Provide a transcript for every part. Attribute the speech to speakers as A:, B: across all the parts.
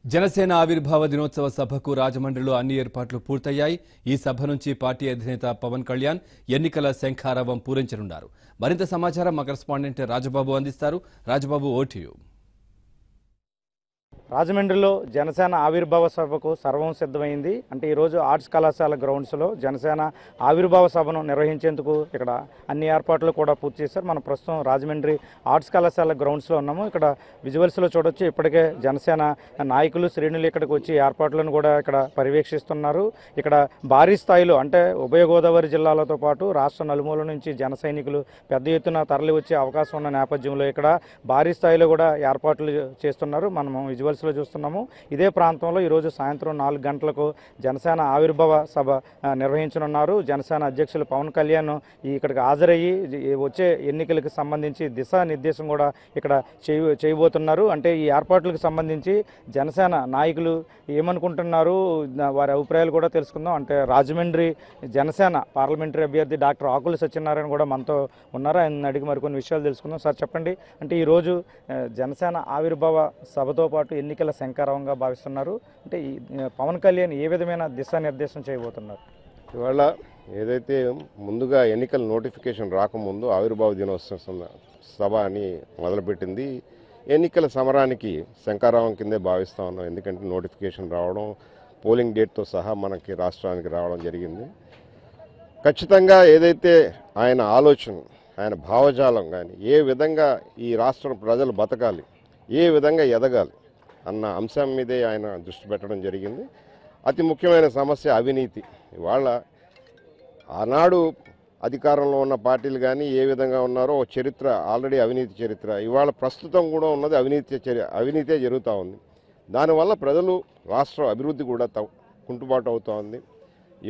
A: జనసేన ఆవిర్భావ దినోత్సవ సభకు రాజమండ్రిలో అన్ని ఏర్పాట్లు పూర్తయ్యాయి. ఈ సభ నుంచి పార్టీ అధినేత పవన్ కళ్యాణ్ ఎన్నికల శంఖారావం పూరించనున్నారు. మరింత సమాచారం మా కరెస్పాండెంట్ రాజబాబు అందిస్తారు. Rajababu, over to you.
B: రాజమండ్రిలో జనసేన ఆవిర్భావ సభకు సర్వం సిద్ధమైంది. అంటే ఈరోజు ఆర్ట్స్ కళాశాల గ్రౌండ్స్లో జనసేన ఆవిర్భావ సభను నిర్వహించేందుకు ఇక్కడ అన్ని ఏర్పాట్లు కూడా పూర్తి చేశారు. మనం ప్రస్తుతం రాజమండ్రి ఆర్ట్స్ కళాశాల గ్రౌండ్స్లో ఉన్నాము. ఇక్కడ విజువల్స్లో చూడొచ్చు, ఇప్పటికే జనసేన నాయకులు శ్రేణులు ఇక్కడికి వచ్చి ఏర్పాట్లను కూడా ఇక్కడ పర్యవేక్షిస్తున్నారు. ఇక్కడ భారీ స్థాయిలో అంటే ఉభయ గోదావరి జిల్లాలతో పాటు రాష్ట్ర నలుమూల నుంచి జన సైనికులు పెద్ద ఎత్తున తరలి వచ్చే అవకాశం ఉన్న నేపథ్యంలో ఇక్కడ భారీ స్థాయిలో కూడా ఏర్పాట్లు చేస్తున్నారు. మనము విజువల్స్ చూస్తున్నాము. ఇదే ప్రాంతంలో ఈరోజు సాయంత్రం 4 గంటలకు జనసేన ఆవిర్భావ సభ నిర్వహించనున్నారు. జనసేన అధ్యక్షులు పవన్ కళ్యాణ్ ఇక్కడికి హాజరయ్యి వచ్చే ఎన్నికలకు సంబంధించి దిశానిర్దేశం కూడా ఇక్కడ చేయబోతున్నారు. అంటే ఈ ఏర్పాట్లకు సంబంధించి జనసేన నాయకులు ఏమనుకుంటున్నారు, వారి అభిప్రాయాలు కూడా తెలుసుకుందాం. అంటే రాజమండ్రి జనసేన పార్లమెంటరీ అభ్యర్థి డాక్టర్ ఆకుల సత్యనారాయణ కూడా మనతో ఉన్నారు. ఆయన అడిగి మరికొన్ని విషయాలు తెలుసుకుందాం. సార్ చెప్పండి, అంటే ఈరోజు జనసేన ఆవిర్భావ సభతో పాటు ఎన్నికల శంఖారావంగా భావిస్తున్నారు. అంటే పవన్ కళ్యాణ్ ఏ విధమైన దిశానిర్దేశం చేయబోతున్నారు?
C: ఇవాళ ఏదైతే ముందుగా ఎన్నికల నోటిఫికేషన్ రాకముందు ఆవిర్భావ దినోత్సవ సభ అని మొదలుపెట్టింది. ఎన్నికల సమరానికి శంఖారావం కిందే భావిస్తూ ఉన్నాం. ఎందుకంటే నోటిఫికేషన్ రావడం, పోలింగ్ డేట్తో సహా మనకి రాష్ట్రానికి రావడం జరిగింది. ఖచ్చితంగా ఏదైతే ఆయన ఆలోచన, ఆయన భావజాలం కానీ ఏ విధంగా ఈ రాష్ట్రం ప్రజలు బతకాలి, ఏ విధంగా ఎదగాలి అన్న అంశం మీదే ఆయన దృష్టి పెట్టడం జరిగింది. అతి ముఖ్యమైన సమస్య అవినీతి. ఇవాళ ఆనాడు అధికారంలో ఉన్న పార్టీలు కానీ ఏ విధంగా ఉన్నారో చరిత్ర, ఆల్రెడీ అవినీతి చరిత్ర. ఇవాళ ప్రస్తుతం కూడా ఉన్నది అవినీతే జరుగుతూ ఉంది. దానివల్ల ప్రజలు రాష్ట్ర అభివృద్ధి కూడా కుంటుబాటు అవుతూ ఉంది.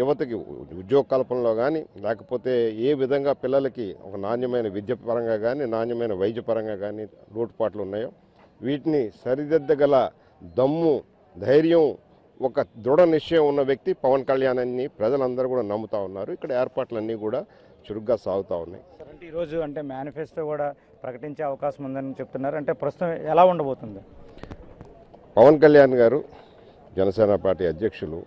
C: యువతకి ఉద్యోగ కల్పనలో కానీ లేకపోతే ఏ విధంగా పిల్లలకి ఒక నాణ్యమైన విద్య పరంగా కానీ నాణ్యమైన వైద్య పరంగా కానీ లోటుపాట్లు ఉన్నాయో వీటిని సరిదిద్దగల దమ్ము, ధైర్యం, ఒక దృఢ నిశ్చయం ఉన్న వ్యక్తి పవన్ కళ్యాణ్ అని ప్రజలందరూ కూడా నమ్ముతా ఉన్నారు. ఇక్కడ ఏర్పాట్లన్నీ కూడా చురుగ్గా సాగుతూ ఉన్నాయి.
B: అంటే ఈరోజు అంటే మేనిఫెస్టో కూడా ప్రకటించే అవకాశం ఉందని చెప్తున్నారు. అంటే ప్రస్తుతం ఎలా ఉండబోతుంది?
C: పవన్ కళ్యాణ్ గారు జనసేన పార్టీ అధ్యక్షులు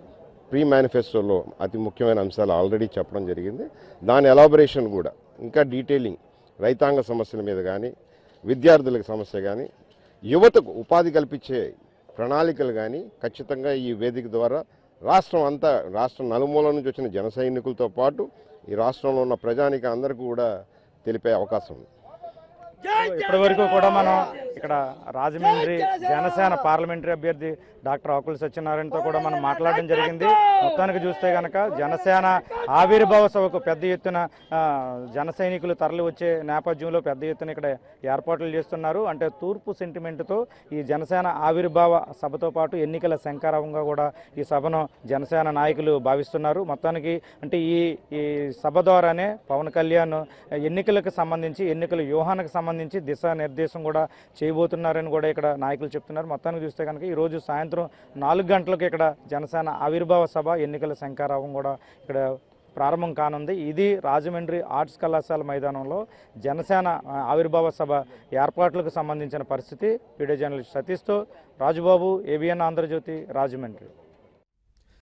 C: ప్రీ మేనిఫెస్టోలో అతి ముఖ్యమైన అంశాలు ఆల్రెడీ చెప్పడం జరిగింది. దాని ఎలాబరేషన్ కూడా ఇంకా డీటెయిలింగ్, రైతాంగ సమస్యల మీద కానీ విద్యార్థులకు సమస్య కానీ యువతకు ఉపాధి కల్పించే ప్రణాళికలు కానీ ఖచ్చితంగా ఈ వేదిక ద్వారా రాష్ట్రం నలుమూల నుంచి వచ్చిన జన సైనికులతో పాటు ఈ రాష్ట్రంలో ఉన్న ప్రజానికి అందరికీ కూడా తెలిపే అవకాశం ఉంది.
B: ఇప్పటి వరకు కూడా మనం ఇక్కడ రాజమండ్రి జనసేన పార్లమెంటరీ అభ్యర్థి డాక్టర్ ఆకుల సత్యనారాయణతో కూడా మనం మాట్లాడడం జరిగింది. మొత్తానికి చూస్తే కనుక జనసేన ఆవిర్భావ సభకు పెద్ద ఎత్తున జన సైనికులు తరలి వచ్చే నేపథ్యంలో పెద్ద ఎత్తున ఇక్కడ ఏర్పాట్లు చేస్తున్నారు. అంటే తూర్పు సెంటిమెంట్తో ఈ జనసేన ఆవిర్భావ సభతో పాటు ఎన్నికల శంఖారావంగా కూడా ఈ సభను జనసేన నాయకులు భావిస్తున్నారు. మొత్తానికి అంటే ఈ సభ ద్వారానే పవన్ కళ్యాణ్ ఎన్నికలకు సంబంధించి, ఎన్నికల వ్యూహానికి సంబంధించి దిశానిర్దేశం కూడా చేయబోతున్నారని కూడా ఇక్కడ నాయకులు చెప్తున్నారు. మొత్తానికి చూస్తే కనుక ఈరోజు సాయంత్రం 4 గంటలకు ఇక్కడ జనసేన ఆవిర్భావ సభ, ఎన్నికల శంఖారావం కూడా ఇక్కడ ప్రారంభం కానుంది. ఇది రాజమండ్రి ఆర్ట్స్ కళాశాల మైదానంలో జనసేన ఆవిర్భావ సభ ఏర్పాట్లకు సంబంధించిన పరిస్థితి. వీడియో జర్నలిస్ట్ సతీష్తో రాజుబాబు, ఏబిఎన్ ఆంధ్రజ్యోతి, రాజమండ్రి.